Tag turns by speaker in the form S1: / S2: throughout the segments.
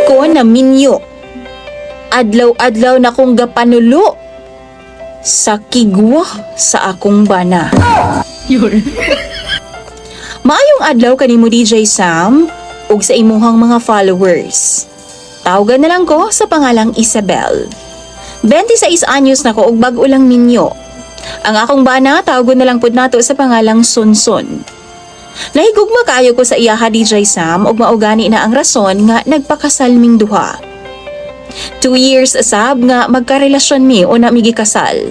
S1: ko na minyo. Adlaw-adlaw na kong gapanulo sa kigwa sa akong bana. Maayong adlaw kanimo DJ Sam ug sa imuhang mga followers. Tawagan na lang ko sa pangalang Isabel. 26 anyos na ko ug bag-o lang minyo. Ang akong bana tawagon na lang pud nato sa pangalang Sonson. Nahigugma kaayo ko sa iyaha DJ Sam ug maugani na ang rason nga nagpakasalming duha. 2 years sab nga magkarelasyon mi o na migi kasal.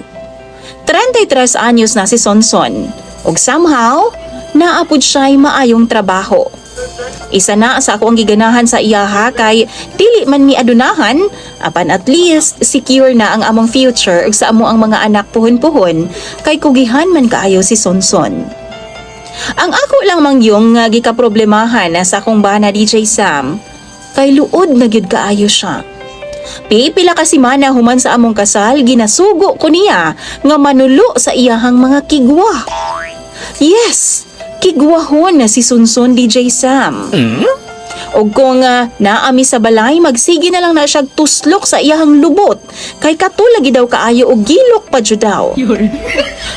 S1: 33 anyos na si Sonson ug somehow naapod siya'y maayong trabaho. Isa na sa ako ang giganahan sa iyaha kay dili man mi adunahan apan at least secure na ang among future ug sa amo ang mga anak puhon-puhon kay kugihan man kaayo si Sonson. Ang ako lang mangyong nga gikaproblemahan sa akong bana DJ Sam kay luod na gyud kaayo siya. Pipila ka semana human sa among kasal ginasugo ko niya nga manulo sa iyahang mga kigwa. Yes, kigwahon na si Sonson DJ Sam. Og kung naami sa balay magsige na lang na siya tuslok sa iyahang lubot kay katulagi daw kaayo og gilok pa jud daw.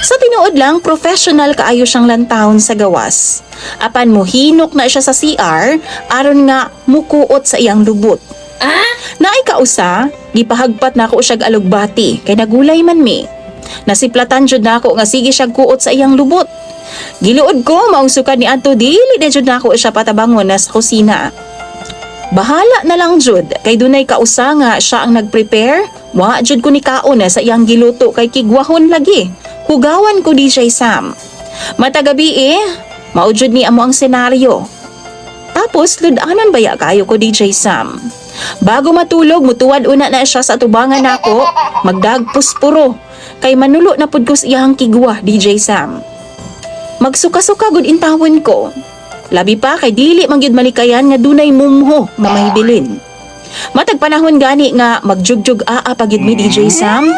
S1: Sa tinuod lang professional kaayo siyang lantawon sa gawas. Apan mohinok na siya sa CR aron nga mukuot sa iyang lubot. Naay kausa, gipahagpat na ako siyag alugbati kay nagulay man mi. Nasiplatan jud nako nga sige siyag kuot sa iyang lubot. Giluod ko maong sukad ni adto dili na jud nako siya patabangon na sa kusina. Bahala na lang jud kay dunay kausa nga siya ang nagprepare, wa jud ko ni kaon na sa iyang giluto kay kigwahon lagi. Hugawan ko DJ Sam. Matagabi mao jud ni amo ang senaryo. Tapos ludanan baya kayo ko DJ Sam. Bago matulog, mutuwad una na siya sa tubangan nako, magdagpos puro. Kay manulo na pud ko sa iyang kigwa, DJ Sam. Magsuka-suka gud intawon ko. Labi pa kay dili man gyud malikayan nga dunay mumho nga mahibilin. Matag panahon gani nga magjugjug aa pagid mi DJ Sam.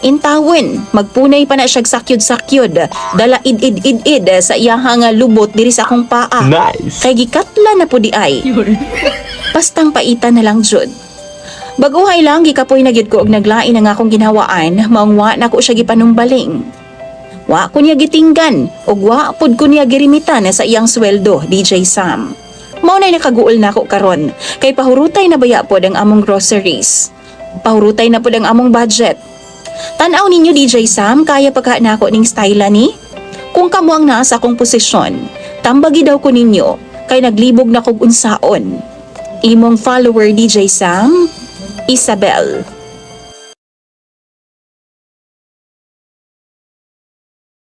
S1: Intawon, magpunay pa na siyag sakyod-sakyod, dala id-id-id-id sa iyahang lubot diri sa akong paa.
S2: Nice.
S1: Kay gikatla na pud di ay. Pastang paitan na lang jud. Baguhay lang gikapoy na gyud ko og naglain ang akong ginhawaan, maong wa na ko siya gipanumbaling. Wa ko niya gitinggan og wa pud ko niya girimitan sa iyang sweldo, DJ Sam. Mao nay nakaguol na ako karon, kay pahurutay na baya pod ang among groceries. Pahurutay na pod ang among budget. Tan-aw ninyo DJ Sam, kaya pagka na ako ning style ni? Kung kamo ang naa sa akong posisyon, tambagi daw ko ninyo, kay naglibog na kog unsaon. Imong follower DJ Sam, Isabel.